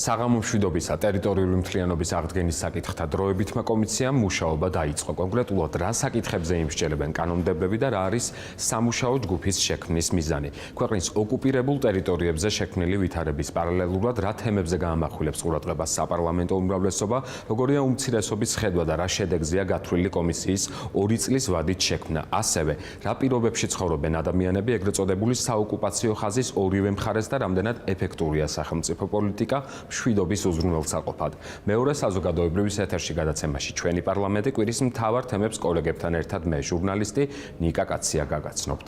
საღამო მშვიდობისა ტერიტორიული მთლიანობის აღდგენის საკითხთა დროებითმა კომისიამ მუშაობა დაიწყო. კონკრეტულად რა საკითხებზე იმსჯელებენ კანონმდებლები და რა არის სამუშაო ჯგუფის შექმნის მიზანი. ქვეყნის ოკუპირებულ ტერიტორიებზე შექმნილი ვითარების პარალელურად რა თემებზე გაამახვილებს ყურადღებას საპარლამენტო უმრავლესობა, როგორია უმცირესობის ხედვა და რა შედეგზეა გათვლილი კომისიის 2 წლის ვადით შექმნა. ასევე რა პირობებში ცხოვრობენ ადამიანები ეგრეთ წოდებული საოკუპაციო ხაზის ორივე მხარეს და რამდენად ეფექტურია სახელმწიფო პოლიტიკა მშვიდობის უზრუნველსაყოფად. მეორე საზოგადოებრივის ეთერში გადაცემაში ჩვენი პარლამენტი კვირის მთავარ თემებს კოლეგებთან ერთად მე ჟურნალისტი ნიკა კაცია გაგაცნობთ.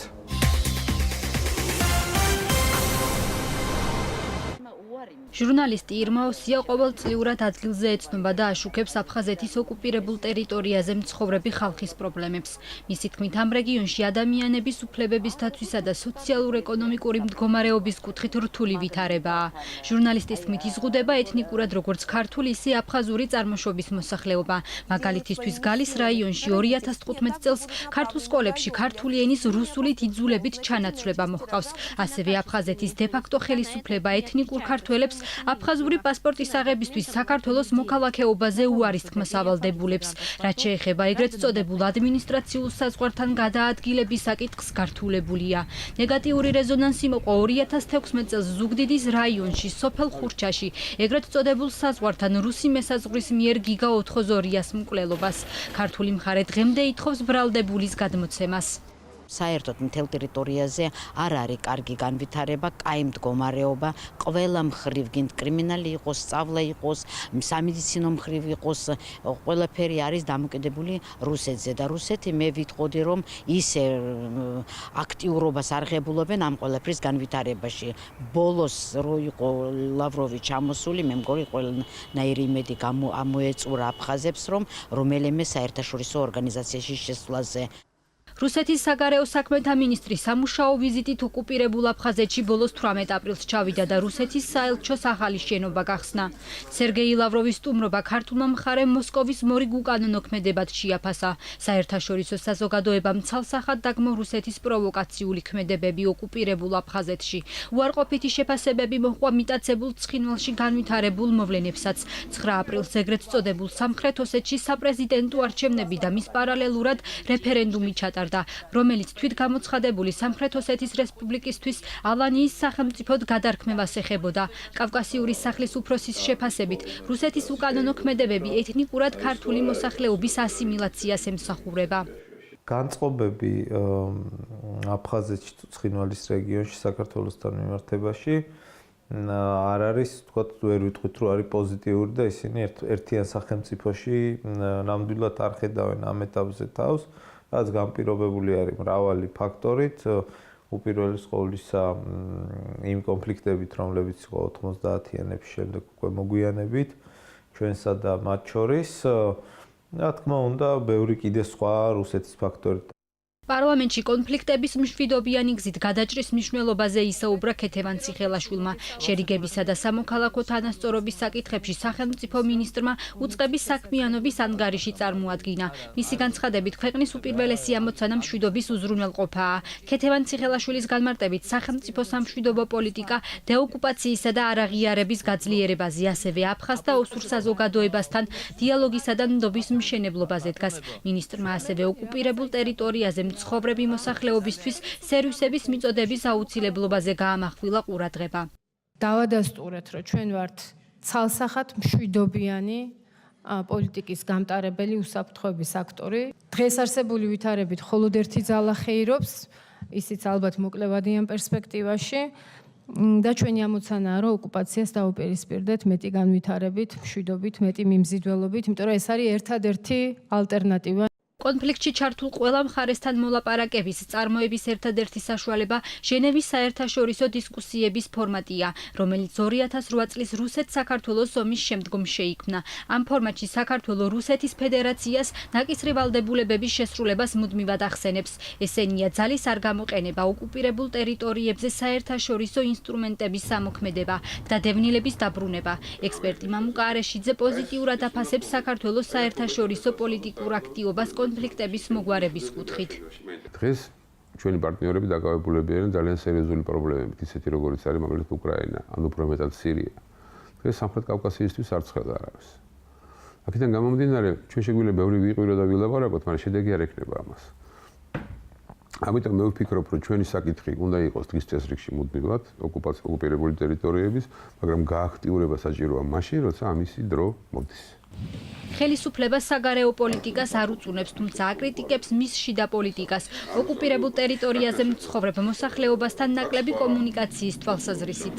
ჟურნალისტი ირმა ოსია ყოველწლიურად ადგილზე ეცნობა და აშუქებს აფხაზეთის ოკუპირებულ ტერიტორიაზე მცხოვრები ხალხის პრობლემებს. მისი თქმით, ამ რეგიონში ადამიანების უფლებების დაცვისა და სოციალურ-ეკონომიკური მდგომარეობის კუთხით რთული ვითარებაა. ჟურნალისტის თქმით, იზღუდება ეთნიკურად როგორც ქართული, ისე აფხაზური წარმოშობის მოსახლეობა. მაგალითისთვის, გალის რაიონში 2015 წელს ქართულ სკოლებში ქართული ენის რუსულით იძულებით ჩანაცვლება მოჰყავს. ასევე აფხაზეთის დე-ფაქტო ხელისუფლება ეთნიკურ ქართველებს აფხაზური პასპორტის აღებისთვის საქართველოს მოქალაქეობაზე უარის თქმას ავალდებულებს. რაც შეეხება ეგრეთ წოდებულ ადმინისტრაციულ საზღვართან გადაადგილების საკითხს გართულებულია. ნეგატიური რეზონანსი მოყვა 2016 წელს ზუგდიდის რაიონში, სოფელ ხურჩაში, ეგრეთ წოდებულ საზღვართან რუსი მესაზღვრის მიერ გიგა 82-ას მკვლელობას. ქართული მხარე დღემდე ითხოვს ბრალდებულის გადმოცემას. საერთოდ მთელ ტერიტორიაზე არ არის კარგი განვითარება, კაი მდგომარეობა, ყველა მხრივ გინდ კრიმინალი იყოს, სწავლა იყოს, სამედიცინო მხრივ იყოს, ყველაფერი არის დამოკიდებული რუსეთზე და რუსეთი მე ვიტყოდი რომ ისე აქტიურობას არ ღებულობენ ამ ყველაფრის განვითარებაში. ბოლოს რო იყო ლავროვი ჩამოსული, მე მგონი ყველანაირი იმედი ამოეწურა აფხაზებს რომ რომელიმე საერთაშორისო ორგანიზაციაში შესვლაზე. რუსეთის საგარეო საქმეთა მინისტრი სამუშაო ვიზიტით ოკუპირებულ აფხაზეთში ბოლოს 18 აპრილს ჩავიდა და რუსეთის საელჩოს ახალი შენობა გახსნა. სერგეი ლავროვის სტუმრობა ქართულმა მხარემ მოსკოვის მორიგ უკანონო ქმედებად შეაფასა. საერთაშორისო საზოგადოებამ ცალსახად დაგმო რუსეთის პროვოკაციული ქმედებები ოკუპირებულ აფხაზეთში. უარყოფითი შეფასებები მოჰყვა მიტაცებულ ცხინვალში განვითარებულ მოვლენებსაც. 9 აპრილს ეგრეთ წოდებულ სამხრეთ ოსეთში საპრეზიდენტო არჩევნები და მის პარალელურად რეფერენდუმი ჩატარდა, რომელიც თვითგამოცხადებული სამხრეთ ოსეთის რესპუბლიკისთვის ალანიის სახელმწიფოდ გადარქმევას ეხებოდა. კავკასიური სახლის უფროსის შეფასებით, რუსეთის უკანონო ქმედებები ეთნიკურად ქართული მოსახლეობის ასიმილაციას ემსახურება. განწყობები აფხაზეთში, ცხინვალის რეგიონში, საქართველოსთან მიმართებაში არ არის, თქვათ, ვერ ვიტყვით, რომ არის პოზიტიური და ისინი ერთიან სახელმწიფოში ნამდვილად არ ხედავენ ამ ეტაპზე თავს. რაც განპირობებული არის მრავალი ფაქტორით, უპირველეს ყოვლისა იმ კონფლიქტებით, რომლებიც იყო 90-იანების შემდეგ უკვე მოგვიანებით ჩვენსა და მათ შორის, რა თქმა უნდა, ბევრი კიდე სხვა რუსეთის ფაქტორით. პარლამენტში კონფლიქტების მშვიდობიანი გზით გადაჭრის მნიშვნელობაზე ისაუბრა ქეთევან ციხელაშვილმა. შერიგებისა და სამოქალაქო თანასწორობის საკითხებში სახელმწიფო მინისტრმა უწყების საქმიანობის ანგარიში წარმოადგინა. მისი განცხადებით, ქვეყნის უპირველესი ამოცანა მშვიდობის უზრუნველყოფაა. ქეთევან ციხელაშვილის განმარტებით, სახელმწიფო სამშვიდობო პოლიტიკა დეოკუპაციისა და არაღიარების გაძლიერებაზე, ასევე აფხაზ და ოსურ საზოგადოებასთან დიალოგისა და ნდობის მშენებლობაზე დგას. მინისტრმა ასევე ოკუპირებულ ტერიტორიაზე ცხოვრები მოსახლეობისთვის სერვისების მიწოდების აუცილებლობაზე გაამახვილა ყურადღება. დავადასტურეთ, რომ ჩვენ ვართ ცალსახად მშვიდობიანი პოლიტიკის გამტარებელი უსაფრთხოების აქტორი. დღეს არსებული ვითარებით მხოლოდ ერთი ძალა ხეირობს, ისიც ალბათ მოკლევადიან პერსპექტივაში. და ჩვენი ამოცანაა, რომ ოკუპაციას დაუპირისპირდეთ მეტი განვითარებით, მშვიდობით, მეტი მიმზიდველობით, იმიტომ რომ ეს არის ერთადერთი ალტერნატივა. კონფლიქტში ჩართულ ყველა მხარესთან მოლაპარაკების წარმოების ერთადერთი საშუალება ჟენევის საერთაშორისო დისკუსიების ფორმატია, რომელიც 2008 წლის რუსეთ-საქართველოს ომის შემდგომ შეიქმნა. ამ ფორმატში საქართველო რუსეთის ფედერაციას ნაკისრი ვალდებულებების შესრულებას მუდმივად ახსენებს. ესენია ძალის არ გამოყენება, ოკუპირებულ ტერიტორიებზე საერთაშორისო ინსტრუმენტების სამოქმედება და დევნილების დაბრუნება. ექსპერტი მამუკა არეშიძე პოზიტიურად აფასებს საქართველოს საერთაშორისო პოლიტიკურ აქტიობას კონფლიქტების მოგვარების კუთხით. დღეს ჩვენი პარტნიორები დაკავებულები არიან ძალიან სერიოზული პრობლემებით, ისეთი როგორიც არის მაგალითად უკრაინა, ან უფრო მეტად სირია. დღეს სამხრეთ კავკასიისთვის არცხველა არ არის. აქედან გამომდინარე, ჩვენ შეგვიძლია ბევრი ვიყირო და ვილაპარაკოთ, მაგრამ შედეგი არ ექნება ამას. ამიტომ მე ვფიქრობ, რომ ჩვენი საკითხი უნდა იყოს დღის წესრიგში მუდმივად ოკუპირებული ტერიტორიების, მაგრამ გააქტიურება საჭიროა მაშინ, როცა ამისი დრო მოდის. ხელისუფლება საგარეო პოლიტიკას არ უწუნებს, თუმცა აკრიტიკებს მის შიდა პოლიტიკას. ოკუპირებულ ტერიტორიაზე მცხოვრებ მოსახლეობასთან ნაკლები კომუნიკაციის თვალსაზრისით.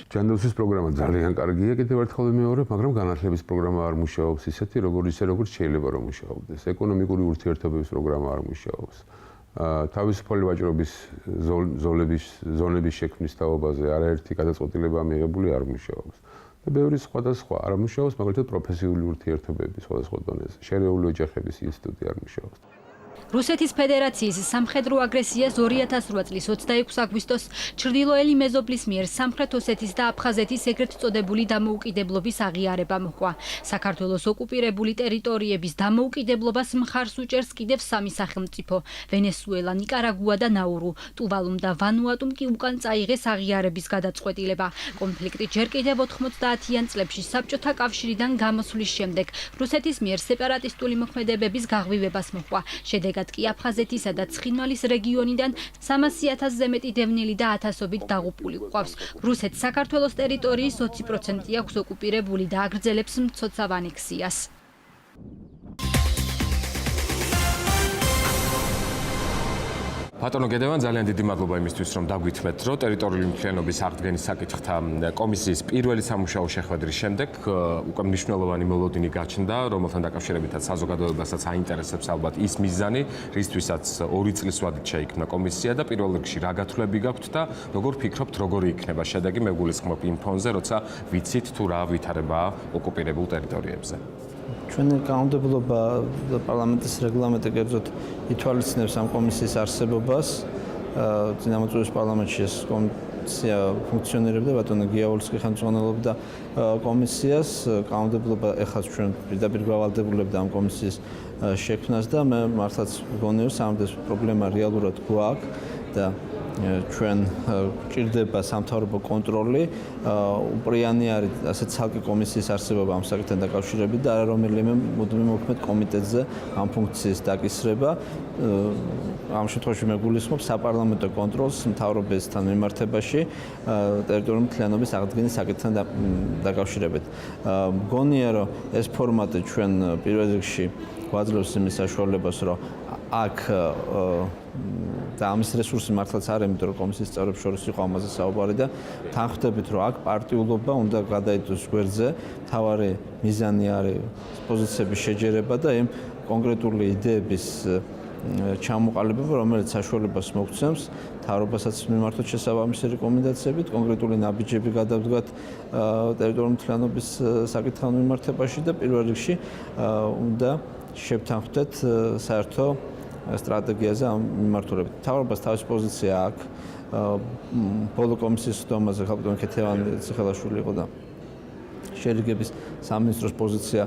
ჯანდაცვის პროგრამა ძალიან კარგია, კიდევ ერთხელ ვიმეორებ, მაგრამ განათლების პროგრამა არ მუშაობს ისეთი, როგორც შეიძლება რომ მუშაობდეს. ეკონომიკური ურთიერთობების პროგრამა არ მუშაობს. თავისუფალი ვაჭრობის ზონების შექმნის თაობაზე არაერთი გადაწყვეტილება მიღებული არ მუშაობს. და ბევრი სხვა და სხვა არ მუშაობს, მაგალითად პროფესიული ურთიერთობების სხვადასხვა დონეზე. შერეული ოჯახების ინსტიტუტი არ მუშაობს. რუსეთის ფედერაციის სამხედრო აგრესიას 2008 წლის 26 აგვისტოს ჩრდილოელი მეზობლის მიერ სამხრეთ ოსეთის და აფხაზეთის ეგრეთ წოდებული დამოუკიდებლობის აღიარება მოჰყვა. საქართველოს ოკუპირებული ტერიტორიების დამოუკიდებლობას მხარს უჭერს კიდევ სამი სახელმწიფო: ვენესუელა, ნიკარაგუა და ნაურუ. ტუვალუმ და ვანუატუმ კი უკან წაიღეს აღიარების გადაწყვეტილება. კონფლიქტი ჯერ კიდევ 90-იან წლებში საბჭოთა კავშირიდან გამოსვლის შემდეგ რუსეთის მიერ სეპარატისტული მოქმედებების გაღვივებას მოჰყვა. შედეგად კი აფხაზეთისა და ცხინვალის რეგიონიდან 300,000-ზე მეტი დევნილი და ათასობით დაღუპული გვყავს. რუსეთს საქართველოს ტერიტორიის 20% აქვს ოკუპირებული და აგრძელებს მცოცავ ანექსიას. ბატონო გედევან, ძალიან დიდი მადლობა იმისთვის, რომ დაგვითმეთ, რომ ტერიტორიული მთლიანობის აღდგენის საკითხთა კომისიის პირველი სამუშაო შეხვედრის შემდეგ უკვე მნიშვნელოვანი მოლოდინი გაჩნდა, რომელთან დაკავშირებითაც საზოგადოებასაც აინტერესებს ალბათ ის მიზანი, რისთვისაც 2 წლის ვადით შეიქმნა კომისია და პირველ რიგში რა გათვლები გაქვთ და როგორ ფიქრობთ, როგორი იქნება შედეგი, მე გულისხმობ იმ ფონზე, როცა ვიცით თუ რა ვითარებაა ოკუპირებულ ტერიტორიებზე. ჩვენი კანონმდებლობა და პარლამენტის რეგლამენტი კერძოდ ითვალისწინებს ამ კომისიის არსებობას. წინამორბედის პარლამენტში ეს კომისია ფუნქციონირებდა, ბატონო გიაულსკი ხელმძღვანელობდა კომისიას. კანონმდებლობა ეხლა ჩვენ პირდაპირ გავალდებულებდა ამ კომისიის შექმნას და მე მართლაც მგონია, რომ სამდროს პრობლემა რეალურად გვაქვს და ჩვენ გვჭირდება სამთავრობო კონტროლი, უპრიანი არის ასეთ ცალკე კომისიის არსებობა ამ საკითხთან დაკავშირებით და არა რომელიმე მუდმივ მოქმედ კომიტეტზე ამ ფუნქციის დაკისრება. ამ შემთხვევაში მე გულისხმობ საპარლამენტო კონტროლს მთავრობასთან მიმართებაში ტერიტორიული მთლიანობის აღდგენის საკითხთან დაკავშირებით. მგონია, რომ ეს ფორმატი ჩვენ პირველ რიგში გვაძლევს იმის საშუალებას, რომ აქ და ამის რესურსი მართლაც არ ემიტრო კომისიის წევრებს შორის იყო ამაზე საუბარი და თანხმდებით, რომ აქ პარტიულობა უნდა გადაიდოს გვერდზე, თავარი მიზანი არის პოზიციების შეჯერება და იმ კონკრეტული იდეების ჩამოყალიბება, რომელიც საშუალებას მოგცემს მთავრობასაც მიმართოთ შესაბამისი რეკომენდაციებით, კონკრეტული ნაბიჯები გადავდგათ ტერიტორიული მთლიანობის საკითხთან მიმართებაში და პირველ რიგში უნდა შევთანხმდეთ საერთო სტრატეგიაზე ამ მიმართულებით. მთავრობას თავისი პოზიცია აქვს. ბოლო კომისიის ხდომაზე ხალხო ქეთევანი ციხელაშვილი იყო და შერიგების სამინისტროს პოზიცია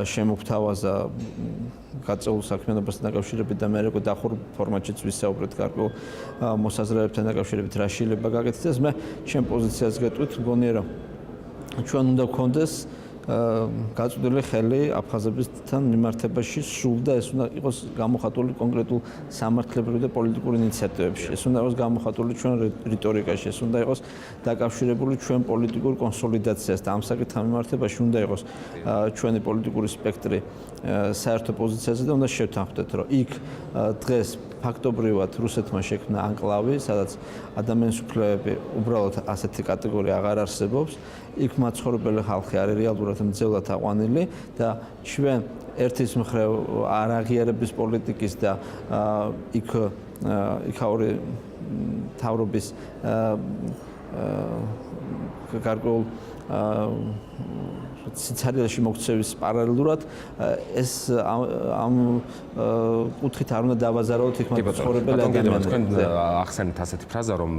შემოგთავაზა გაწეულ საქმიანობასთან დაკავშირებით და მე როგორ დახურ ფორმატშიც ვისაუბრეთ გარკვეულ მოსაზრებებთან დაკავშირებით რა შეიძლება გაკეთდეს. მე ჩემ პოზიციას გეტყვით, მგონია რომ ჩვენ უნდა გქონდეს გაწყვეტილი ხელი აფხაზებისთან მიმართებაში სულ და ეს უნდა იყოს გამოხატული კონკრეტულ სამართლებრივ და პოლიტიკურ ინიციატივებში. ეს უნდა იყოს გამოხატული ჩვენ რიტორიკაში, ეს უნდა იყოს დაკავშირებული ჩვენ პოლიტიკურ კონსოლიდაციასთან. ამ საკითხთან მიმართებაში უნდა იყოს ჩვენი პოლიტიკური სპექტრი საერთო პოზიციაზე და უნდა შევთანხმდეთ, რომ იქ დღეს ფაქტობრივად რუსეთმა შექმნა ანკლავი, სადაც ადამიანის უფლებები უბრალოდ ასეთი კატეგორია აღარ არსებობს. იქ მაცხოვრებელი ხალხი არის რეალურად მძევლად აყვანილი და ჩვენ ერთის მხრივ არაღიარების პოლიტიკის და იქაური თავრობის გარკვეულ სიცარიელში მოქცევის პარალელურად ეს ამ კუთხით არ უნდა დავაზაროთ იქ მაცხოვრებელი ადამიანები. თქვენ ახსენეთ ასეთი ფრაზა, რომ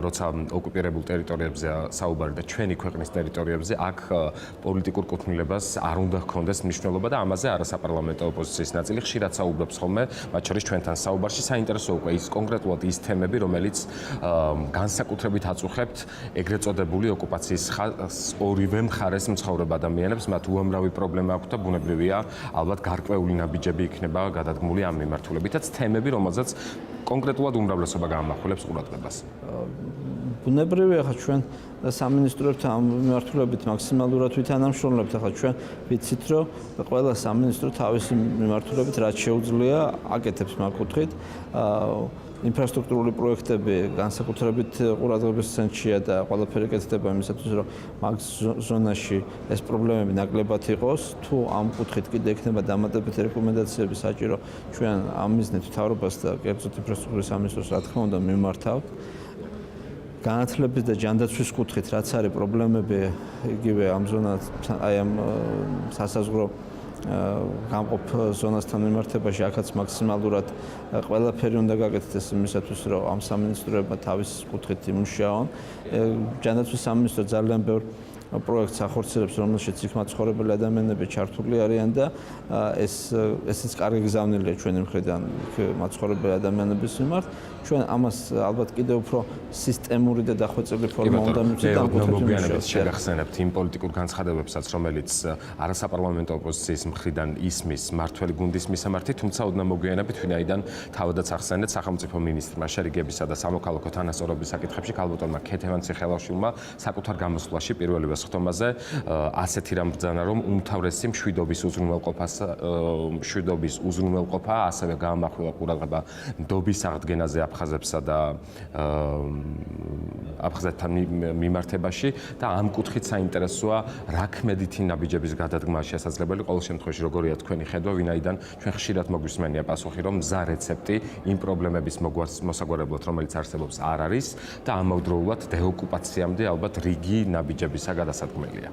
როცა ოკუპირებულ ტერიტორიებზე საუბარი და ჩვენი ქვეყნის ტერიტორიებზე აქ პოლიტიკურ კუთვნილებას არ უნდა ჰქონდეს მნიშვნელობა და ამაზე არასაპარლამენტო ოპოზიციის ნაწილი ხშირად საუბრობს ხოლმე, მათ შორის ჩვენთან საუბარში. საინტერესო უკვე ის კონკრეტულად ის თემები, რომელიც განსაკუთრებით აწუხებთ ეგრეთ წოდებული ოკუპაციის ორივე მხარეს მცხოვრებ ადამიანებს, მათ უამრავი პრობლემა აქვს და ბუნებრივია, ალბათ გარკვეული ნაბიჯები იქნება გადადგმული ამ მიმართულებითაც, თემები, რომელზეც კონკრეტულად უმრავლესობა გაამახვილებს ყურადღებას. ბუნებრივია, ხა ჩვენ სამინისტროებთან ამ მიმართულებით მაქსიმალურად ვითანამშრომლებთ, ხა ჩვენ ვიცით, რომ ყველა სამინისტრო თავისი მიმართულებით რაც შეუძლია აკეთებს მაგ კუთხით. ინფრასტრუქტურული პროექტები განსაკუთრებით ყურადღების ცენტრშია და ყველაფერი კეთდება იმისათვის, რომ მაგ ზონაში ეს პრობლემები ნაკლებად იყოს. თუ ამ კუთხით კიდე ექნება დამატებითი რეკომენდაციები საჭირო, ჩვენ ამ მიზნით მთავრობას და კერძოდ ინფრასტრუქტურის სამინისტროს რა თქმა უნდა მიმართავთ. განათლების და ჯანდაცვის კუთხით რაც არის პრობლემები, იგივე ამ ზონას აი ამ სასაზღვრო გამყოფ ზონასთან მიმართებაში აქაც მაქსიმალურად ყველაფერი უნდა გაკეთდეს იმისათვის, რომ ამ სამინისტროებმა თავის კუთხით იმუშაონ. ჯანდაცვის სამინისტრო ძალიან ბევრ პროექტს ახორციელებს, რომელშიც იქ მაცხოვრებელი ადამიანები ჩართული არიან და ესეც კარგი გზავნილია ჩვენი მხრიდან მაცხოვრებელი ადამიანების მიმართ. ჩვენ ამას ალბათ კიდევ უფრო სისტემური და დახვეწილი ფორმა უნდა მივცეთ ამ კუთხით. შეგახსენებთ იმ პოლიტიკურ განცხადებებსაც, რომელიც არასაპარლამენტო ოპოზიციის მხრიდან ისმის მართველი გუნდის მისამართი, თუმცა ოდნავ მოგვიანებით ვინაიდან თავადაც ახსენეთ სახელმწიფო მინისტრმა შერიგებისა და სამოქალაქო თანასწორობის საკითხებში ქალბატონმა ქეთევან ციხელაშვილმა საკუთარ გამოსვლაში პირველი ვესხთომაზე ასეთი რამ ბრძანა, რომ უმთავრესი მშვიდობის უზრუნველყოფა, ასევე გაამახვილა ყურადღება ნდობის აღდგენაზე აფხაზებსა და აფხაზეთთან მიმართებაში და ამ კუთხით საინტერესოა რა ქმედითი ნაბიჯების გადადგმა შესაძლებელი. ყოველ შემთხვევაში როგორია თქვენი ხედვა, ვინაიდან ჩვენ ხშირად მოგვისმენია პასუხი, რომ მზა რეცეპტი იმ პრობლემების მოსაგვარებლად, რომელიც არსებობს, არ არის და ამავდროულად დეოკუპაციამდე ალბათ რიგი ნაბიჯებისა გადასადგმელია.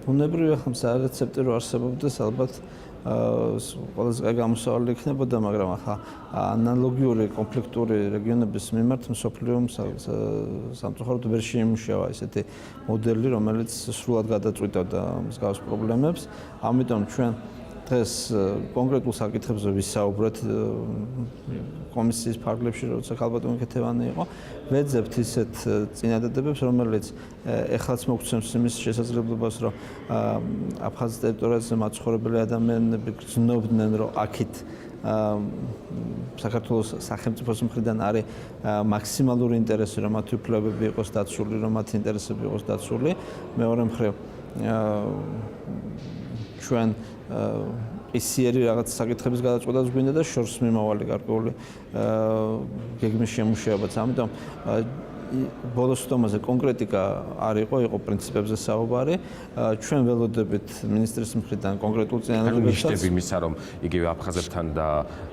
ბუნებრივია, ხომ მზა რეცეპტი რო არსებობდეს, ალბათ ყველაზე კარგი გამოსავალი იქნებოდა, მაგრამ ახლა ანალოგიური კონფლიქტური რეგიონების მიმართ მსოფლიომ სამწუხაროდ ვერ შეიმუშავა ესეთი მოდელი, რომელიც სრულად გადაწყვეტოდა მსგავს პრობლემებს. ამიტომ ჩვენ დღეს კონკრეტულ საკითხებზე ვისაუბრეთ კომისიის ფარგლებში, როცა ქალბატონი ქეთევანი იყო, ვეძებთ ისეთ წინადადებებს, რომელიც ეხლაც მოგცემს იმის შესაძლებლობას, რომ აფხაზეთის ტერიტორიაზე მაცხოვრებელი ადამიანები გრძნობდნენ, რომ აქეთ საქართველოს სახელმწიფოს მხრიდან არის მაქსიმალური ინტერესი, რომ მათი უფლებები იყოს დაცული, რომ მათი ინტერესები იყოს დაცული. მეორე მხრივ ჩვენ ისიერი რაღაც საკითხების გადაწყვეტას გვინდა და შორს მიმავალი გარკვეული გეგმის შემუშავებაც. ამიტომ ბოლოს თომაზე კონკრეტიკა არ იყო პრინციპებზე საუბარი. ჩვენ ველოდებით მინისტრის მხრიდან კონკრეტულ წინადადებებსაც. ნიშნები იმისა, რომ იგივე აფხაზებთან და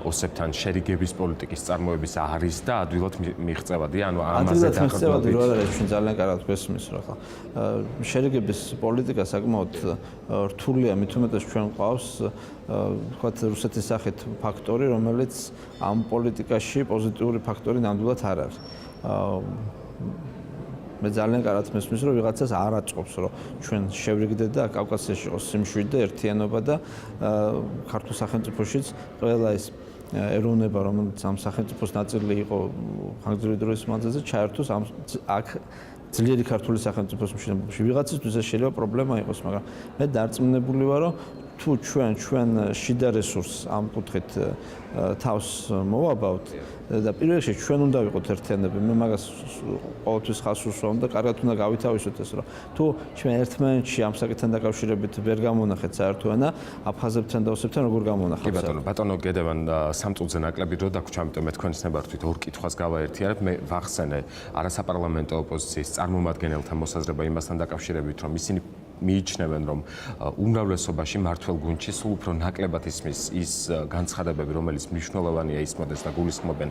ოსებთან შერიგების პოლიტიკის წარმოების არის და ადვილად მიღწევადია, ანუ ამაზე დაახლოებით რა არის ჩვენ ძალიან კარგად გვესმის, რა ხა. შერიგების პოლიტიკა საკმაოდ რთულია, მით უმეტეს ჩვენ ყავს ვთქვათ რუსეთის სახით ფაქტორი, რომელიც ამ პოლიტიკაში პოზიტიური ფაქტორი ნამდვილად არ არის. მე ძალიან კარგად მესმის, რომ ვიღაცას არ აწყობს, რომ ჩვენ შევრიგდეთ და კავკასიაში იყოს სიმშვიდე და ერთიანობა და ქართულ სახელმწიფოშიც ყველა ეს ეროვნება, რომელიც ამ სახელმწიფოს ნაწილი იყო ხანგრძლივი დროის მანძილზე, ჩაერთოს აქ ძლიერი ქართული სახელმწიფოს მშენებლობაში. ვიღაცისთვის ეს შეიძლება პრობლემა იყოს, მაგრამ მე დარწმუნებული ვარ, რომ თუ ჩვენ შიდა რესურსს ამ კუთხით თავს მოვაბავთ და პირველ რიგში ჩვენ უნდა ვიყოთ ერთიანები. მე მაგას ყოველთვის ხაზს უსვამ და კარგად უნდა გავითავისოთ ეს, რომ თუ ჩვენ ერთმანეთში ამ საკითხთან დაკავშირებით ვერ გამონახეთ საერთო ენა, აფხაზებთან და ოსებთან როგორ გამონახავთ? კი ბატონო გედევან, სამწუხაროდ ნაკლები დრო დაგვრჩა, ამიტომ მე თქვენს ნებართვით ორ კითხვას გავაერთიანებ. მე ვახსენე არასაპარლამენტო ოპოზიციის წარმომადგენელთა მოსაზრება იმასთან დაკავშირებით, რომ ისინი მიიჩნევენ, რომ უმრავლესობაში მართველ გუნდში სულ უფრო ნაკლებად ისმის ის განცხადებები, რომელიც მნიშვნელოვანია ისმოდეს და გულისხმობენ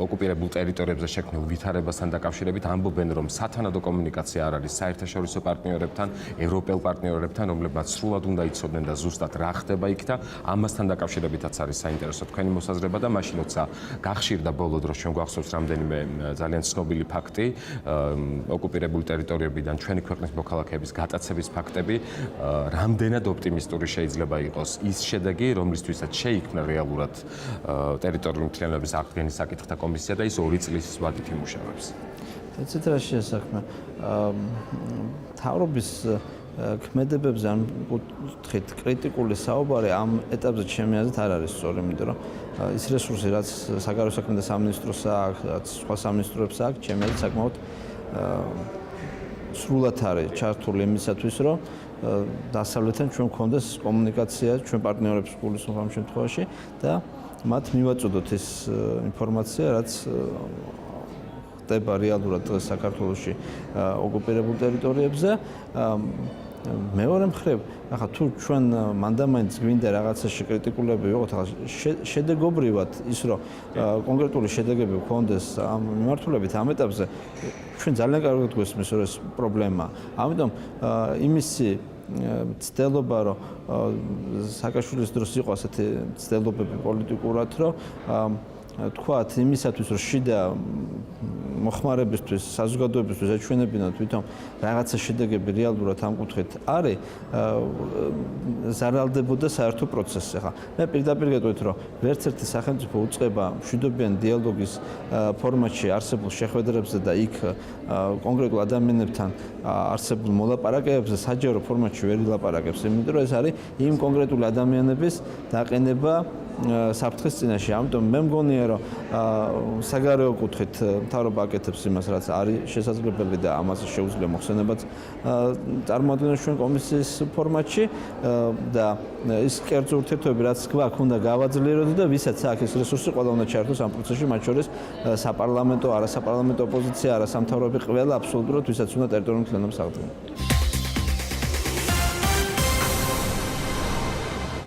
ოკუპირებულ ტერიტორიებზე შექმნილ ვითარებასთან დაკავშირებით, ამბობენ, რომ სათანადო კომუნიკაცია არ არის საერთაშორისო პარტნიორებთან, ევროპელ პარტნიორებთან, რომლებმაც სრულად უნდა იცოდნენ და ზუსტად რა ხდება იქ და ამასთან დაკავშირებითაც არის საინტერესო თქვენი მოსაზრება და მაშინ როცა გახშირდა ბოლო დროს ჩვენ გვახსოვს რამდენიმე ძალიან ცნობილი ფაქტი ოკუპირებული ტერიტორიებიდან ჩვენი ქვეყნის მოქალაქეების გატაცების ფაქტები რამდენად ოპტიმისტური შეიძლება იყოს ის შედეგი რომლისთვისაც შეიქმნა რეალურად ტერიტორიული მთლიანობის აღდგენის საკითხთა კომისია და ის 2 წლის ვადით იმუშავებს. ეცეთ რა შესაქმე თავრობის ქმედებებზე ან ვთქვით კრიტიკული საუბარი ამ ეტაპზე ჩემი აზრით არ არის სწორი, იმიტომ რომ ის რესურსი რაც საგარეო საქმეთა სამინისტროს აქვს, რაც სხვა სამინისტროებს აქვს, ჩემი აზრით საკმაოდ სრულად არის ჩართული იმისათვის, რომ დასავლეთთან ჩვენ გქონდეს კომუნიკაცია ჩვენ პარტნიორებს გულისხმობ ამ შემთხვევაში და მათ მივაწოდოთ ის ინფორმაცია, რაც ხდება რეალურად დღეს საქართველოში ოკუპირებულ ტერიტორიებზე. მეორე მხრივ, ახლა თუ ჩვენ მანდამაინც გვინდა რაღაცაში კრიტიკულები ვიყოთ, ახლა შედეგობრივად ის რომ კონკრეტული შედეგები გქონდეს ამ მიმართულებით ამ ეტაპზე, ჩვენ ძალიან კარგად გვესმის რომ ეს პრობლემაა. ამიტომ იმისი ცდილობა რომ სააკაშვილის დროს იყო ასეთი ცდილობები პოლიტიკურად, რომ თქვათ იმისათვის რომ შიდა მოხმარებისთვის, საზოგადოებისთვის ეჩვენებინათ თვითონ რაღაცა შედეგები რეალურად ამ კუთხით არის, ზარალდებოდა საერთო პროცესი. ახლა მე პირდაპირ გეტყვით, რომ ვერც ერთი სახელმწიფო უწყება მშვიდობიან დიალოგის ფორმატში არსებულ შეხვედრებზე და იქ კონკრეტულ ადამიანებთან არსებულ მოლაპარაკებებზე საჯარო ფორმატში ვერ ილაპარაკებს, იმიტომ რომ ეს არის იმ კონკრეტული ადამიანების დაყენება საფრთხის წინაშე. ამიტომ მე მგონია, რომ საგარეო კუთხით მთავრობა აკეთებს იმას, რაც არის შესაძლებელი და ამაზე შეუძლია მოხსენებაც წარმოადგენს ჩვენ კომისიის ფორმატში და ის კერძო ურთიერთობები, რაც გვაქვს, უნდა გავაძლიეროთ და ვისაც აქვს ეს რესურსი, ყველა უნდა ჩაერთოს ამ პროცესში, მათ შორის საპარლამენტო, არასაპარლამენტო ოპოზიცია, არასამთავრობო, ყველა აბსოლუტურად ვისაც უნდა ტერიტორიული მთლიანობის აღდგენა.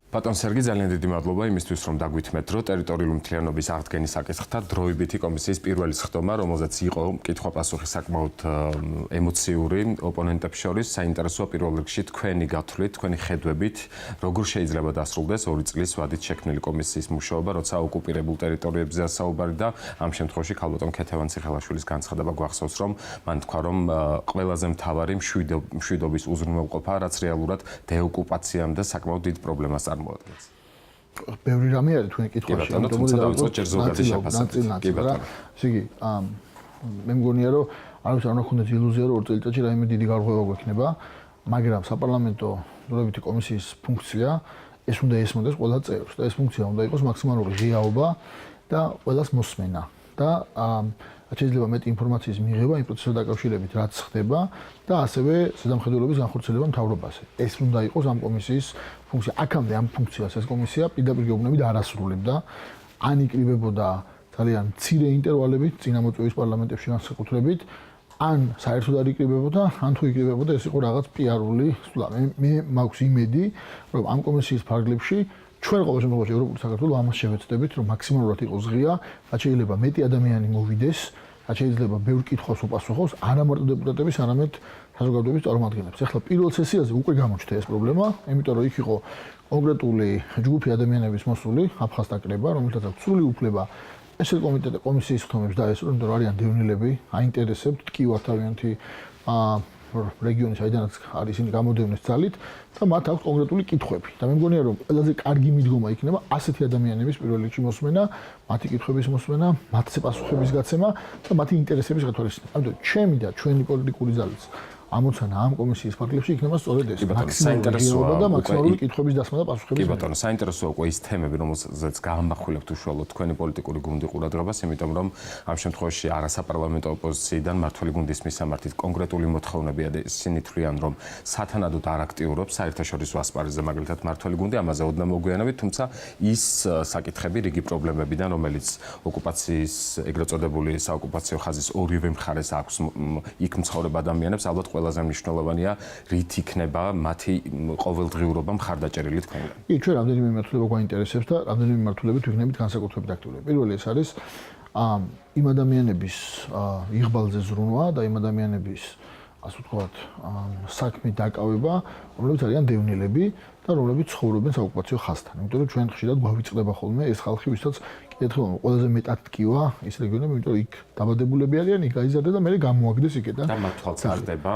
ბატონ სერგი, ძალიან დიდი მადლობა იმისთვის, რომ დაგვითმეთ, რომ ტერიტორიული მთლიანობის აღდგენის საკითხთა დროებითი კომისიის პირველი სხდომა, რომელზეც იყო კითხვა-პასუხი საკმაოდ ემოციური ოპონენტებს შორის, საინტერესოა პირველ რიგში თქვენი გათვლით, თქვენი ხედვებით, როგორ შეიძლება დასრულდეს 2 წლის ვადით შექმნილი კომისიის მუშაობა, როცა ოკუპირებულ ტერიტორიებზეა საუბარი და ამ შემთხვევაში ქალბატონ ქეთევან ციხელაშვილის განცხადება გვახსოვს, რომ მან თქვა, რომ ყველაზე მთავარი მშვიდობის უზრუნველყოფა, რაც რეალურად დეოკუპაციამდე საკმაოდ დიდ პრობლემას წარმოადგენს. ბევრი რამე არის თქვენი კითხვაში, ამიტომ დავიწყოთ ჯერ ზოგადი შეფასებით. კი ბატონო. ესე იგი, მე მგონია, რომ არავის არ უნდა ქონდეს ილუზია, რომ 2 წელიწადში რაიმე დიდი გარღვევა გვექნება, მაგრამ საპარლამენტო დროებითი კომისიის ფუნქცია ეს უნდა ესმოდეს ყველა წევრს და ეს ფუნქცია უნდა იყოს მაქსიმალური ღიაობა და ყველას მოსმენა და შეიძლება მეტი ინფორმაციის მიღება იმ პროცესთან დაკავშირებით, რაც ხდება და ასევე ზედამხედველობის განხორციელება მთავრობაზე. ეს უნდა იყოს ამ კომისიის ფუნქცია. აქამდე ამ ფუნქციას ეს კომისია პირდაპირ გეუბნებით არ ასრულებდა. ან იკრიბებოდა ძალიან მცირე ინტერვალებით წინამოწვევის პარლამენტებში განსაკუთრებით, ან საერთოდ არ იკრიბებოდა, ან თუ იკრიბებოდა, ეს იყო რაღაც პიარული სვლა. მე მაქვს იმედი, რომ ამ კომისიის ფარგლებში ჩვენ ყოველ შემთხვევაში ევროპული საქართველოს ამას შევეცდებით, რომ მაქსიმალურად იყოს ღია, რაც შეიძლება მეტი ადამიანი მოვიდეს, რაც შეიძლება ბევრ კითხვას უპასუხოს, არა მარტო დეპუტატების, არამედ საზოგადოების წარმომადგენლებს. ახლა პირველ სესიაზე უკვე გამოჩნდა ეს პრობლემა, იმიტომ რომ იქ იყო კონკრეტული ჯგუფი ადამიანების მოსული, აფხაზთა კრება, რომელთაც აქვს სრული უფლება ესეთ კომისიის ხდომებს დაესწრონ, იმიტომ რომ არიან დევნილები, აინტერესებთ ტკივართ თავიანთი რეგიონის აიდანაც არის ისინი გამოდევნეს ძალით და მათ აქვს კონკრეტული კითხვები. და მე მგონია, რომ ყველაზე კარგი მიდგომა იქნება ასეთი ადამიანების პირველ რიგში მოსმენა, მათი კითხვების მოსმენა, მათზე პასუხების გაცემა და მათი ინტერესების გათვალისწინება. ამიტომ ჩემი და ჩვენი პოლიტიკური ძალის ამოცანა ამ კომისიის ფარგლებში იქნება სწორედ ეს საინტერესოა და მაქსიმალური კითხვების დასმა და პასუხების. კი ბატონო, საინტერესოა უკვე ის თემები, რომელზეც გაამახვილებთ უშუალოდ თქვენი პოლიტიკური გუნდი ყურადღებას, იმიტომ რომ ამ შემთხვევაში არასაპარლამენტო ოპოზიციიდან მართული გუნდის მისამართით კონკრეტული მოთხოვნებია და ისინი თვლიან, რომ სათანადოდ არ აქტიურობს საერთაშორისო ასპარეზზე, მაგალითად მართული გუნდი, ამაზე ოდნავ მოგვიანებით, თუმცა ის საკითხები, რიგი პრობლემებიდან, რომელიც ოკუპაციის ეგრეთ წოდებული საოკუპაციო ხაზის ორივე მხარეს აქვს იქ მცხოვრებ ადამიანებს, ალბათ ყველაზე მნიშვნელოვანია, რით იქნება მათი ყოველდღიურობა მხარდაჭერილი თქვენგან. კი, ჩვენ რამდენიმე მიმართულება გვაინტერესებს და რამდენიმე მიმართულებით ვიქნებით განსაკუთრებით აქტიურები. პირველი ეს არის იმ ადამიანების იღბალზე ზრუნვა და იმ ადამიანების ასე ვთქვათ, საქმე დაკავება, რომლებიც არიან დევნილები და რომლებიც ცხოვრობენ საოკუპაციო ხაზთან. იმიტომ რომ ჩვენ ხშირად გვავიწყდება ხოლმე ეს ხალხი, ვისაც კიდევ ყველაზე მეტად ტკივა ის რეგიონები, იმიტომ რომ იქ დაბადებულები არიან, იქ გაიზარდა და მე გამოაგდეს იქიდან. და მათ თვალს ხდება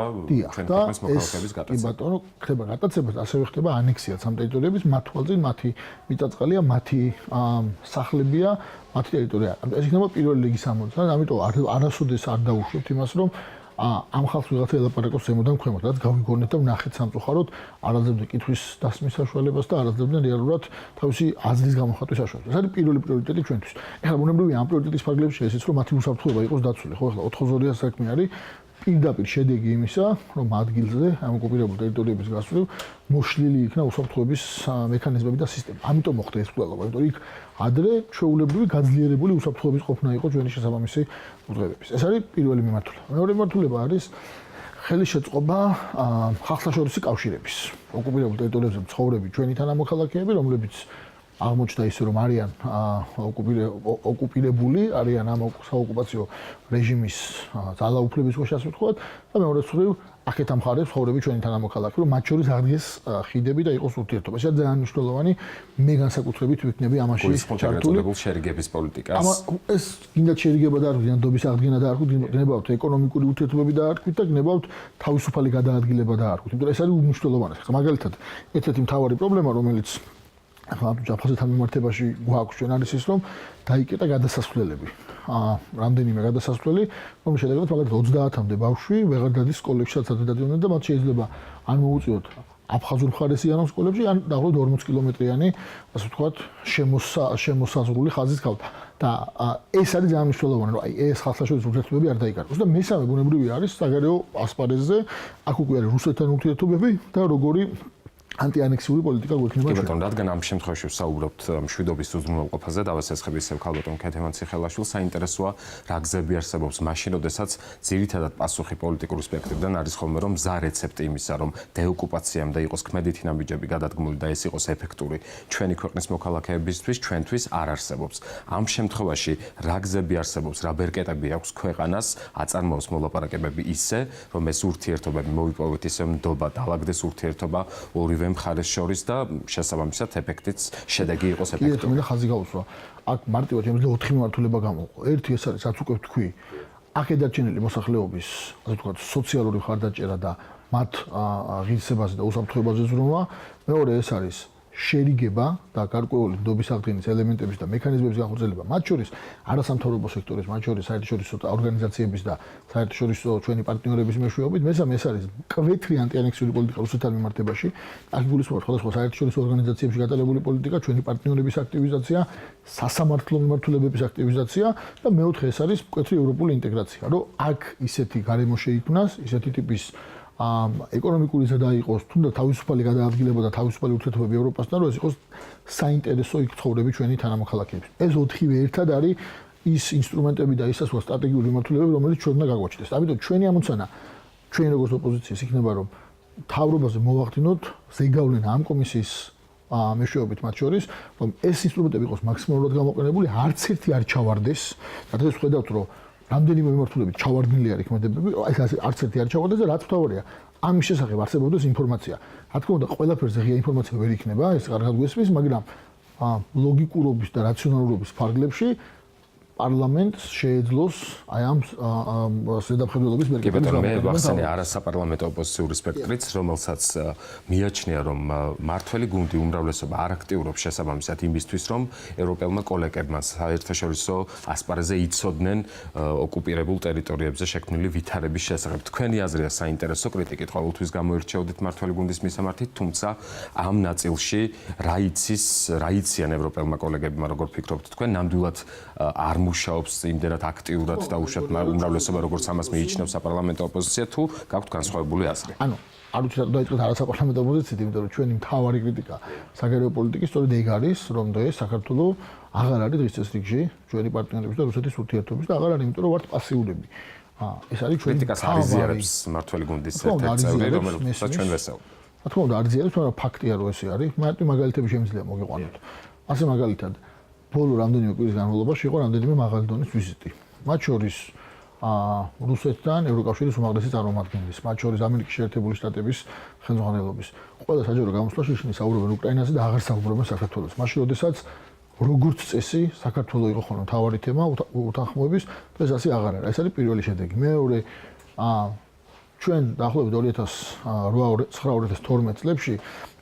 ჩვენ ქვეყნის მოქალაქეების გატაცება. კი ბატონო, ხდება გატაცება, ასევე ხდება ანექსიაც ამ ტერიტორიების მათ თვალზე, მათი მიწა-წყალია, მათი სახლებია, მათი ტერიტორია. ეს იქნება პირველი რიგის ამოცანა, ამიტომ არასოდეს არ დაუშვებთ იმას, რომ ამ ხალხს ვიღაცა ელაპარაკოს ზემოდან ქვემოთ, რაც გავიგონეთ და ვნახეთ სამწუხაროდ, არ აძლევდნენ კითხვის დასმის საშუალებას და არ აძლევდნენ რეალურად თავისი აზრის გამოხატვის საშუალებას. ეს არის პირველი პრიორიტეტი ჩვენთვის. ეხლა ბუნებრივია ამ პრიორიტეტის ფარგლებში ესეც, რომ მათი უსაფრთხოება იყოს დაცული. ხო, ეხლა 4-2 საქმე არის პირდაპირ შედეგი იმისა, რომ ადგილზე ამ ოკუპირებულ ტერიტორიების გასვლით მოშლილი იქნა უსაფრთხოების მექანიზმები და სისტემა. ამიტომ მოხდა ეს კვლევა, იმიტომ რომ იქ ადრე ჩვეულებრივი გაძლიერებული უსაფრთხოების ყოფნა იყო ჩვენი შესაბამისი უწყებების. ეს არის პირველი მიმართულება. მეორე მიმართულება არის ხელისშეწყობა ხალხსაშორისი კავშირების. ოკუპირებულ ტერიტორიებზე მცხოვრები ჩვენი თანამოქალაქეები, რომლებიც აღმოჩნდა ისე რომ არიან ოკუპირებული, არიან ამ საოკუპაციო რეჟიმის ძალაუფლების ქვეშ ასე ვთქვათ და მეორე მხრივ აქეთ ამ მხარეს ცხოვრები ჩვენი თანამოქალაქე, რომ მათ შორის აღდგეს ხიდები და იყოს ურთიერთობა. ეს ძალიან მნიშვნელოვანი, მე განსაკუთრებით ვიქნები ამაში ჩართული შერიგების პოლიტიკას. ეს გინდა შერიგება და არ გინდა ნდობის აღდგენა და არ გნებავთ ეკონომიკური ურთიერთობები და არ გქვით და გნებავთ თავისუფალი გადაადგილება და არ გქვით. იმიტომ რომ ეს არის უმნიშვნელოვანესი. მაგალითად, ერთ-ერთი მთავარი პრობლემა, რომელიც ახლა აფხაზეთთან მიმართებაში გვაქვს ჩვენ არის ის, რომ დაიკეტა გადასასვლელები. რამდენიმე გადასასვლელი, რომ შედეგად მაგალითად 30-მდე ბავშვი ვეღარ დადის სკოლებში, სადაც დადიოდნენ და მათ შეიძლება ან მოუწიოთ აფხაზურ მხარესიანო სკოლებში, ან დაახლოებით 40 კილომეტრიანი, ასე ვთქვათ, შემოსაზღვრული ხაზის გავდა. და ეს არის ძალიან მნიშვნელოვანი, რომ აი ეს ხალხსაშორისი ურთიერთობები არ დაიკარგოს. და მესამე ბუნებრივი არის საგარეო ასპარეზზე, აქ უკვე არის რუსეთთან ურთიერთობები და როგორი ანტიანექსიური პოლიტიკა გვექნება ჩვენ. კი ბატონო, რადგან ამ შემთხვევაში ვსაუბრობთ მშვიდობის უზრუნველყოფაზე, დავასესხები ისევ ქალბატონ ქეთევან ციხელაშვილს, საინტერესოა რა გზები არსებობს მაშინ, როდესაც ძირითადად პასუხი პოლიტიკური სპექტრიდან არის ხოლმე, რომ მზა რეცეპტი იმისა, რომ დეოკუპაციამდე იყოს ქმედითი ნაბიჯები გადადგმული და ეს იყოს ეფექტური ჩვენი ქვეყნის მოქალაქეებისთვის, ჩვენთვის არ არსებობს. ამ შემთხვევაში რა გზები არსებობს, რა ბერკეტები აქვს ქვეყანას, აწარმოოს მოლაპარაკებები ისე, რომ ეს ურთიერთობები მოიპოვოთ ისე ნდობა, დაალაგდეს ურთიერთობა ორივე მხარეს შორის და შესაბამისად ეფექტიც შედეგი იყოს ეფექტური. კი, მე ხაზი გავუსვა. აქ მარტივად შემიძლია 4 მიმართულება გამოვყო. ერთი ეს არის, რაც უკვე ვთქვი, აქ დარჩენილი მოსახლეობის, ასე ვთქვათ, სოციალური მხარდაჭერა და მათ ღირსებაზე და უსაფრთხოებაზე ზრუნვა. მეორე ეს არის შერიგება და გარკვეული ნდობის აღდგენის ელემენტების და მექანიზმების განხორციელება, მათ შორის არასამთავრობო სექტორის, მათ შორის საერთაშორისო ორგანიზაციების და საერთაშორისო ჩვენი პარტნიორების მეშვეობით. მესამე ეს არის მკვეთრი ანტიანექსიური პოლიტიკა რუსეთთან მიმართებაში. აქ გულისხმობთ სხვადასხვა საერთაშორისო ორგანიზაციებში გატარებული პოლიტიკა, ჩვენი პარტნიორების აქტივიზაცია, სასამართლო მიმართულებების აქტივიზაცია და მეოთხე ეს არის მკვეთრი ევროპული ინტეგრაცია, რომ აქ ისეთი გარემო შეიქმნას, ისეთი ტიპის ეკონომიკური ზედა იყოს, თუნდაც თავისუფალი გადაადგილება და თავისუფალი ურთიერთობები ევროპასთან, რომ ეს იყოს საინტერესო იქ ცხოვრები ჩვენი თანამოქალაქეების. ეს 4-ვე ერთად არის ის ინსტრუმენტები და ისასვა სტრატეგიული მიმართულებები, რომელიც ჩვენ უნდა გაგვაჩნდეს. ამიტომ ჩვენი ამოცანა, ჩვენი როგორც ოპოზიციის იქნება, რომ თავრობაზე მოვახდინოთ ზეგავლენა ამ კომისიის მეშვეობით მათ შორის, რომ ეს ინსტრუმენტები იყოს მაქსიმალურად გამოყენებული, არც ერთი არ ჩავარდეს. რადგან ეს ხედავთ, რომ რამდენიმე მიმართულებით ჩავარდნილი არის ქმედებები, ეს არც ერთი არ ჩავარდეს და რაც მთავარია, ამის შესახებ არსებობდეს ინფორმაცია. რა თქმა უნდა, ყველაფერზე ღია ინფორმაცია ვერ იქნება, ეს კარგად გვესმის, მაგრამ ლოგიკურობის და რაციონალურობის ფარგლებში პარლამენტს შეეძლოს აი ამ ზედამხედველობის კი მერკების ბატონო, მე ვახსენე არასაპარლამენტო ოპოზიციური სპექტრიც, რომელსაც მიაჩნია, რომ მართველი გუნდი უმრავლესობა არ აქტიურობს შესაბამისად იმისთვის, რომ ევროპელმა კოლეგებმა საერთაშორისო ასპარეზზე იცოდნენ ოკუპირებულ ტერიტორიებზე შექმნილი ვითარების შესახებ. თქვენი აზრია საინტერესო, კრიტიკით ყოველთვის გამოირჩეოდით მართველი გუნდის მისამართით, თუმცა ამ ნაწილში რა იციან ევროპელმა კოლეგებმა, როგორ ფიქრობთ თქვენ, ნამდვილად არ მუშაობს იმდენად აქტიურად და უშუალოდ უმრავლესობა როგორც ამას მიიჩნევს საპარლამენტო ოპოზიცია თუ გაქვთ განსხვავებული აზრი? ანუ არ ვიცი რატო დაიწყეთ არასაპარლამენტო ოპოზიციით, იმიტომ რომ ჩვენი მთავარი კრიტიკა საგარეო პოლიტიკის სწორედ ეგ არის, რომ დღეს საქართველოს აღარ არის დღის წესრიგში ჩვენი პარტნიორების და რუსეთის ურთიერთობის და აღარ არის, იმიტომ რომ ვართ პასიურები. ეს არის ჩვენი კრიტიკას არიზიარებს მართველი გუნდის ერთ-ერთი წევრი, რომელსაც ჩვენ ვესაუბრობთ. რა თქმა უნდა, არიზიარებს, მაგრამ ფაქტია, რომ ესე არის. მარტო მაგალითები შემიძლია მოგიყვანოთ. ასე მაგალითად, ბოლო რამდენიმე კვირის განმავლობაში იყო რამდენიმე მაღალი დონის ვიზიტი. მათ შორის რუსეთთან ევროკავშირის უმაღლესი წარმომადგენლის, მათ შორის ამერიკის შეერთებული შტატების ხელმძღვანელობის. ყველა საჯარო გამოსვლაში ისინი საუბრობენ უკრაინაზე და აღარ საუბრობენ საქართველოს. მაშინ, როდესაც როგორც წესი, საქართველოს იყო ხოლმე მთავარი თემა უთანხმოების, დღეს ასე აღარ არის. ეს არის პირველი შედეგი. მეორე, ჩვენ დაახლოებით 2008-2009-2012 წლებში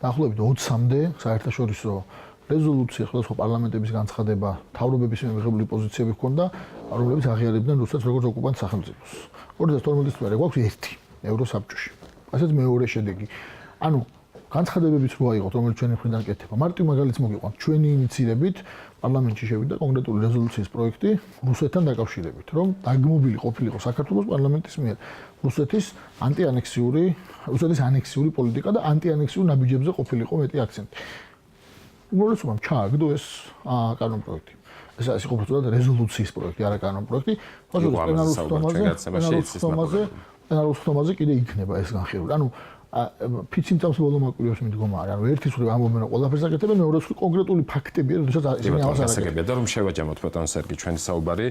დაახლოებით 20-მდე საერთაშორისო რეზოლუცია სხვადასხვა პარლამენტების განცხადება, თავრობების მიღებული პოზიციები ჰქონდა, რომლებიც აღიარებდნენ რუსეთს როგორც ოკუპანტ სახელმწიფოს. 2012 წლის მერე გვაქვს ერთი ევროსაბჭოში. ასეთ მეორე შედეგი. ანუ განცხადებებიც რო აიღოთ, რომელიც ჩვენი მხრიდან კეთება. მარტივ მაგალითს მოგიყვანთ, ჩვენი ინიციირებით პარლამენტში შევიდა კონკრეტული რეზოლუციის პროექტი რუსეთთან დაკავშირებით, რომ დაგმობილი ყოფილიყო საქართველოს პარლამენტის მიერ რუსეთის ანექსიური პოლიტიკა და ანტიანექსიურ ნაბიჯებზე ყოფილიყო მეტი აქცენტი. უმრავლესობამ ჩააგდო ეს კანონპროექტი. ეს იყო უბრალოდ რეზოლუციის პროექტი, არა კანონპროექტი. პლენარულ ხდომაზე კიდე იქნება ეს განხილული. ანუ ფიცი წამს ბოლო მაკვირვებს მიდგომა არის. ანუ ერთის რომ ამბობენ რომ ყველაფერს აკეთებენ, მეორეს რომ კონკრეტული ფაქტებია, როდესაც ისინი ამას არ აკეთებენ. და რომ შევაჯამოთ ბატონ სერგი ჩვენი საუბარი,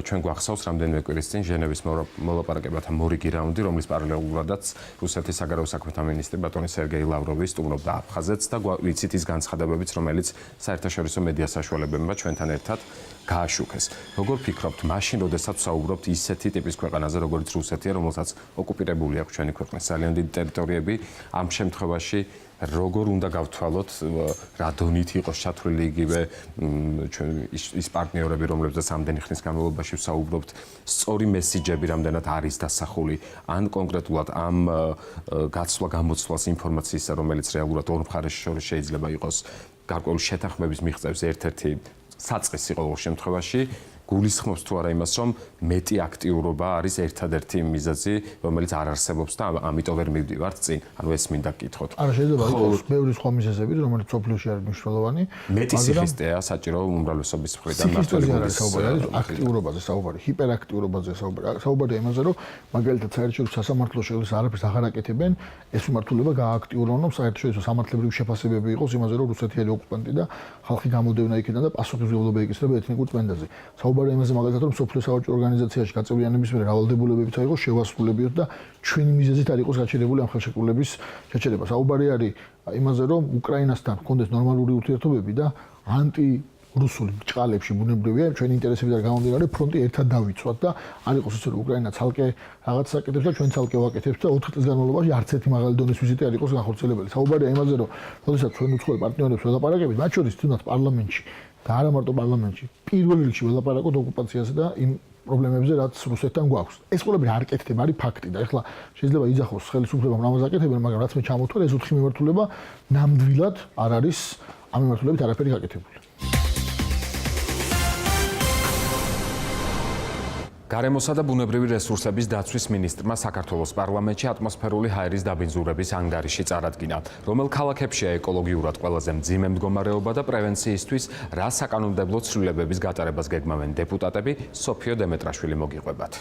ჩვენ გვახსოვს რამდენიმე კვირის წინ ჟენევის მოლაპარაკებათა მორიგი რაუნდი, რომლის პარალელურადაც რუსეთის საგარეო საქმეთა მინისტრი ბატონი სერგეი ლავროვი სტუმრობდა აფხაზეთს და ვიცით ის განცხადებებიც, რომელიც საერთაშორისო მედია საშუალებებმა ჩვენთან ერთად გააშუქეს. როგორ ფიქრობთ, მაშინ როდესაც საუბრობთ ისეთი ტიპის ქვეყანაზე, როგორც რუსეთია, რომელსაც ოკუპირებული აქვს ჩვენი ქვეყნის ძალიან დიდი ტერიტორიები, ამ შემთხვევაში როგორ უნდა გავთვალოთ, რა დონით იყოს ჩათვლილი იგივე ჩვენ ის პარტნიორები, რომლებზეც ამდენი ხნის განმავლობაში ვსაუბრობთ, სწორი მესიჯები რამდენად არის დასახული, ან კონკრეტულად ამ გაცვლა-გამოცვლას ინფორმაციისა, რომელიც რეალურად ორ მხარეს შორის შეიძლება იყოს გარკვეული შეთანხმების მიღწევს ერთ-ერთი საწყისი ყოველ შემთხვევაში, გულისხმობს თუ არა იმას, რომ მეტი აქტიურობა არის ერთადერთი მიზეზი, რომელიც არ არსებობს და ამიტომ ვერ მივდივართ წინ. ანუ ეს მინდა გკითხოთ. არა, შეიძლება იყოს ბევრი სხვა მიზეზები, რომელიც სოფლიოში არის მნიშვნელოვანი. მეტი სიხისტეა საჭირო უმრავლესობის მხრიდან მართველი გუნდის აქტიურობაზე საუბარი, ჰიპერაქტიურობაზე საუბარი. საუბარია იმაზე, რომ მაგალითად საერთაშორისო სასამართლო შეუძლებს არაფერს აღარ აკეთებენ, ეს მიმართულება გააქტიურონ, რომ საერთაშორისო სამართლებრივი შეფასებები იყოს იმაზე, რომ რუსეთი არის ოკუპანტი და ხალხი გამოდევნა იქიდან და პასუხისმგებლობა ეკისრება ეთნიკურ წმენდაზე. საუბარია იმაზე მაგალითად, რომ სოფლიო სავაჭრო ორგანიზაციაში გაწევრიანების მერე რავალდებულებებიც აიღოს, შევასრულებიოთ და ჩვენი მიზეზით არ იყოს გაჩერებული ამ ხელშეკრულების შეჩერება. საუბარი არის იმაზე, რომ უკრაინასთან ჰქონდეს ნორმალური ურთიერთობები და ანტირუსული ბრჭყალებში ბუნებრივია ჩვენი ინტერესებიდან გამომდინარე ფრონტი ერთად დავიცვათ და არ იყოს ისე, რომ უკრაინა ცალკე რაღაცას აკეთებს და ჩვენ ცალკე ვაკეთებთ და 4 წლის განმავლობაში არც ერთი მაღალი დონის ვიზიტი არ იყოს განხორციელებელი. საუბარია იმაზე, რომ როდესაც ჩვენ უცხოელ პარტნიორებს ველაპარაკებით, მათ შორის თუნდაც პარლამენტში და არა მარტო პარლამენტში, პირველ რიგში ველაპარაკოთ ოკუპაციაზე და იმ პრობლემებზე, რაც რუსეთთან გვაქვს. ეს ყველაფერი არ კეთდება, არის ფაქტი და ეხლა შეიძლება იძახოს ხელისუფლებამ რამაც აკეთებენ, მაგრამ რაც მე ჩამოთვალე, ეს 4 მიმართულება ნამდვილად არ არის ამ მიმართულებით არაფერი გაკეთებული. გარემოსა და ბუნებრივი რესურსების დაცვის მინისტრმა საქართველოს პარლამენტში ატმოსფერული ჰაერის დაბინძურების ანგარიში წარადგინა. რომელ ქალაქებშია ეკოლოგიურად ყველაზე მძიმე მდგომარეობა და პრევენციისთვის რა საკანონმდებლო ცვლილებების გატარებას გეგმავენ დეპუტატები, სოფიო დემეტრაშვილი მოგიყვებათ.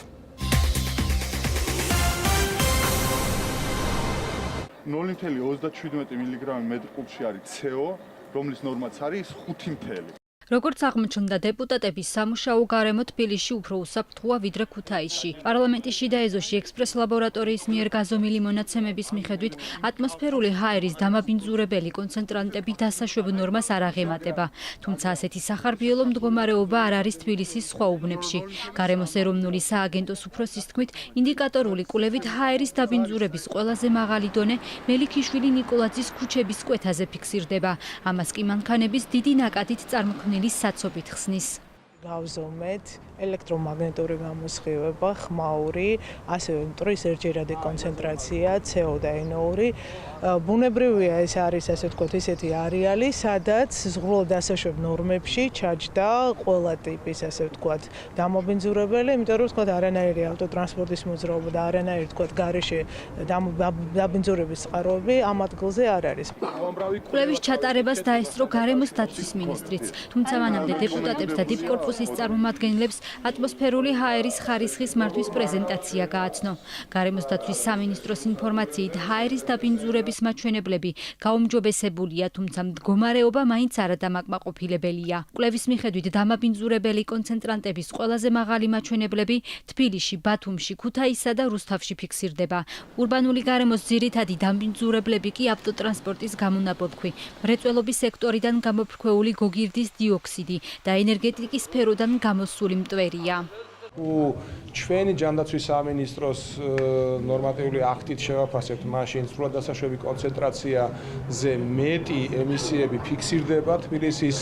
0.37 მგ მეტр კუბში არის CO, რომლის ნორმაც არის 5. როგორც აღმოჩნდა, დეპუტატების სამუშაო გარემო თბილისში უფრო უსაფრთხოა ვიდრე ქუთაისში. პარლამენტის შიდა ეზოში ექსპრეს ლაბორატორიის მიერ გაზომილი მონაცემების მიხედვით ატმოსფერული ჰაერის დამაბინძურებელი კონცენტრანტები დასაშვებ ნორმას არ აღემატება. თუმცა ასეთი სახარბიელო მდგომარეობა არ არის თბილისის სხვა უბნებში. გარემოს ეროვნული სააგენტოს უფროსის თქმით, ინდიკატორული კვლევით ჰაერის დაბინძურების ყველაზე მაღალი დონე მელიქიშვილი ნიკოლაძის ქუჩების კვეთაზე ფიქსირდება. ამას კი მანქანების დიდი ნაკადით წარმოქმნილი საცობით ხსნის. გავზომეთ ელექტრომაგნიტური გამოსხივება, ხმაური, ასევე მტვრის ერთჯერადი კონცენტრაცია, CO და NO2. ბუნებრივია ეს არის ასე ვთქვათ ისეთი არეალი, სადაც ზღვრულ დასაშვებ ნორმებში ჩაჯდა ყველა ტიპის ასე ვთქვათ დამობინძურებელი, იმიტომ რომ ვთქვათ არანაირი ავტოტრანსპორტის მოძრაობა და არანაირი ვთქვათ გარეშე დაბინძურების წყაროები ამ ადგილზე არ არის. კვლევის ჩატარებას დაესწრო გარემოს დაცვის მინისტრიც, თუმცა მანამდე დეპუტატებს და დიპკორპუსის წარმომადგენლებს ატმოსფერული ჰაერის ხარისხის მართვის პრეზენტაცია გააცნო. გარემოს დაცვის სამინისტროს ინფორმაციით, ჰაერის დაბინძურების მაჩვენებლები გაუმჯობესებულია, თუმცა მდგომარეობა მაინც არადამაკმაყოფილებელია. კვლევის მიხედვით დამაბინძურებელი კონცენტრანტების ყველაზე მაღალი მაჩვენებლები თბილისში, ბათუმში, ქუთაისსა და რუსთავში ფიქსირდება. ურბანული გარემოს ძირითადი დამბინძურებლები კი ავტოტრანსპორტის გამონაბოლქვი, მრეწველობის სექტორიდან გამოფრქვეული გოგირდის დიოქსიდი და ენერგეტიკის სფეროდან გამოსული მტვერია. ჩვენი ჯანდაცვის სამინისტროს ნორმატიული აქტით შევაფასებთ, მაშინ სრულად დასაშვები კონცენტრაციაზე მეტი ემისიები ფიქსირდება თბილისის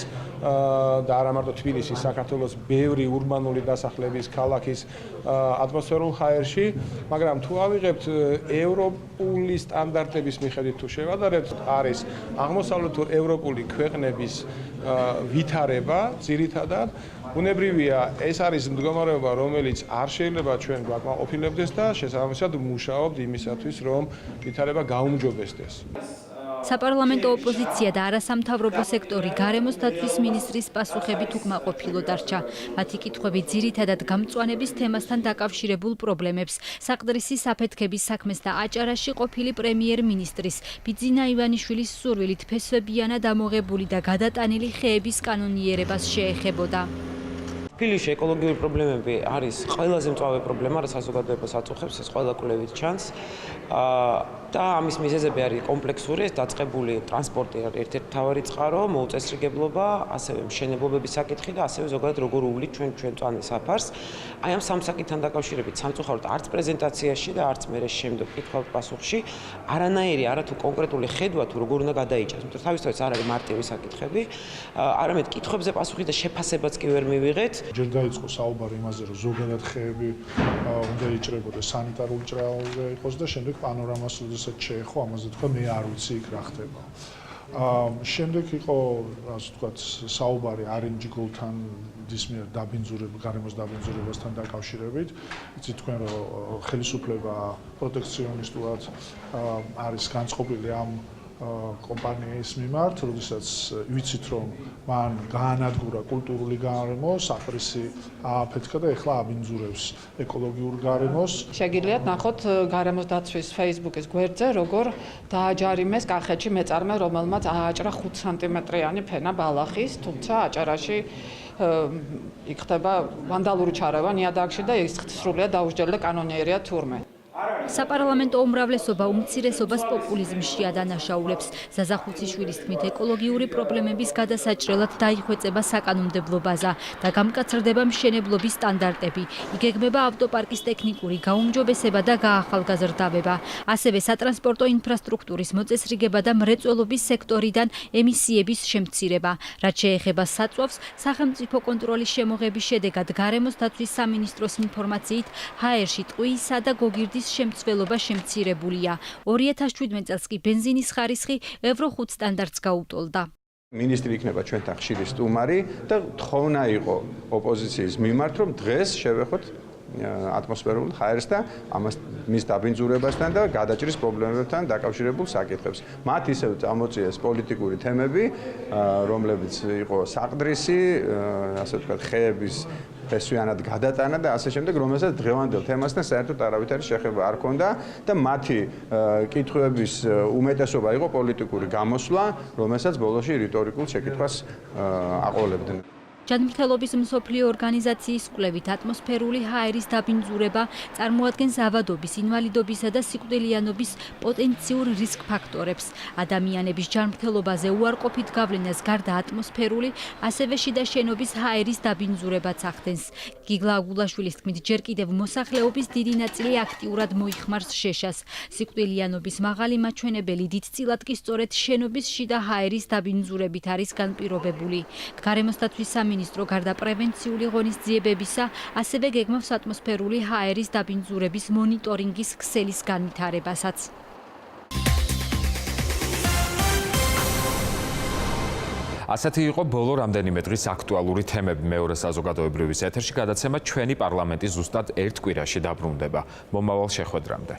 და არა მარტო თბილისის, საქართველოს ბევრი ურბანული დასახლების ქალაქის ატმოსფერულ ჰაერში, მაგრამ თუ ავიღებთ ევროპული სტანდარტების მიხედვით თუ შევადარებთ, არის აღმოსავლეთ ევროპული ქვეყნების ვითარება ძირითადად. ბუნებრივია, ეს არის მდგომარეობა, რომელიც არ შეიძლება ჩვენ გვაკმაყოფილებდეს და შესაბამისად მუშაობთ იმისათვის, რომ ვითარება გაუმჯობესდეს. საპარლამენტო ოპოზიცია და არასამთავრობო სექტორი გარემოს დაცვის მინისტრის პასუხებით უკმაყოფილო დარჩა. მათი კითხვები ძირითადად გამწვანების თემასთან დაკავშირებულ პრობლემებს, საყდრისის აფეთქების საქმეს და აჭარაში ყოფილი პრემიერ-მინისტრის ბიძინა ივანიშვილის სურვილით ფესვებიანად ამოღებული და გადატანილი ხეების კანონიერებას შეეხებოდა. თბილისში ეკოლოგიური პრობლემები არის ყველაზე მწვავე პრობლემა, რაც საზოგადოებას აწუხებს, ეს ყველა კვლევით ჩანს. და ამის მიზეზები არის კომპლექსური, ეს დაწყებული ტრანსპორტი არის ერთ-ერთი მთავარი წყარო, მოუწესრიგებლობა, ასევე მშენებლობების საკითხი და ასევე ზოგადად როგორ უვლით ჩვენ მწვანე საფარს. აი ამ სამ საკითხთან დაკავშირებით სამწუხაროდ არც პრეზენტაციაში და არც მერე შემდგომ კითხავთ პასუხში არანაირი არათუ კონკრეტული ხედვა თუ როგორ უნდა გადაიჭრას. იმიტომ რომ თავისთავად არ არის მარტივი საკითხები, არამედ კითხვებზე პასუხი და შეფასებაც კი ვერ მივიღეთ. ჯერ დაიწყო საუბარი იმაზე, რომ ზოგადად ხეები უნდა იჭრებოდეს, სანიტარული ჭრაალზე იყოს და შემდეგ პანორამას როდესაც შეეხო, ამაზე თქვა მე არ ვიცი იქ რა ხდება. შემდეგ იყო, ასე ვთქვათ, საუბარი RNG გოლთან დისმიერ გარემოს დაბინძურებასთან დაკავშირებით. იცით თქვენ, რომ ხელისუფლება პროტექციონისტულად არის განწყობილი ამ კომპანიის მიმართ, როდესაც ვიცით, რომ მან გაანადგურა კულტურული გარემო, საყდრისი ააფეთქა და ეხლა აბინძურებს ეკოლოგიურ გარემოს. შეგიძლიათ ნახოთ გარემოს დაცვის Facebook-ის გვერდზე, როგორ დააჯარიმეს კახეთში მეწარმე, რომელმაც ააჭრა 5 სანტიმეტრიანი ფენა ბალახის, თუმცა აჭარაში იქ ხდება ვანდალური ჩარევა ნიადაგში და ის სრულიად დაუსჯელი და კანონიერია თურმე. საპარლამენტო უმრავლესობა უმცირესობას პოპულიზმში ადანაშაულებს. ზაზა ხუციშვილის თქმით, ეკოლოგიური პრობლემების გადასაჭრელად დაიხვეწება საკანონმდებლო ბაზა და გამკაცრდება მშენებლობის სტანდარტები. იგეგმება ავტოპარკის ტექნიკური გაუმჯობესება და გაახალგაზრდავება. ასევე სატრანსპორტო ინფრასტრუქტურის მოწესრიგება და მრეწველობის სექტორიდან ემისიების შემცირება. რაც შეეხება საწვავს, სახელმწიფო კონტროლის შემოღების შედეგად გარემოს დაცვის სამინისტროს ინფორმაციით, ჰაერში ტყვიისა და გოგირდის შემცველობა შემცირებულია. 2017 წელს კი ბენზინის ხარისხი ევრო 5 სტანდარტს გაუტოლდა. მინისტრი იქნება ჩვენთან ხშირი სტუმარი და თხოვნა იყო ოპოზიციის მიმართ, რომ დღეს შევეხოთ ატმოსფერულ ჰაერს და ამას მის დაბინძურებასთან და გადაჭრის პრობლემებთან დაკავშირებულ საკითხებს. მათ ისევ წამოწიეს პოლიტიკური თემები, რომლებიც იყო საყდრისი, ასე ვთქვათ, ხეების ფესვიანად გადატანა და ასე შემდეგ, რომელსაც დღევანდელ თემასთან საერთოდ არავითარი შეხება არ ჰქონდა და მათი კითხვების უმეტესობა იყო პოლიტიკური გამოსვლა, რომელსაც ბოლოში რიტორიკულ შეკითხვას აყოლებდნენ. ჯანმრთელობის მსოფლიო ორგანიზაციის კვლევით ატმოსფერული ჰაერის დაბინძურება წარმოადგენს ავადობის, ინვალიდობისა და სიკვდილიანობის პოტენციურ რისკ ფაქტორებს. ადამიანების ჯანმრთელობაზე უარყოფით გავლენას გარდა ატმოსფერული, ასევე შიდა შენობის ჰაერის დაბინძურებაც ახდენს. გიგლა აგულაშვილის თქმით, ჯერ კიდევ მოსახლეობის დიდი ნაწილი აქტიურად მოიხმარს შეშას. სიკვდილიანობის მაღალი მაჩვენებელი დიდწილად კი სწორედ შენობის შიდა ჰაერის დაბინძურებით არის განპირობებული. გარემოსდაცვის სამინისტრო გარდა პრევენციული ღონისძიებებისა, ასევე გეგმავს ატმოსფერული ჰაერის დაბინძურების მონიტორინგის ქსელის განვითარებასაც. ასეთი იყო ბოლო რამდენიმე დღის აქტუალური თემები. მეორე საზოგადოებრივის ეთერში გადაცემა ჩვენი პარლამენტი ზუსტად ერთ კვირაში დაბრუნდება. მომავალ შეხვედრამდე.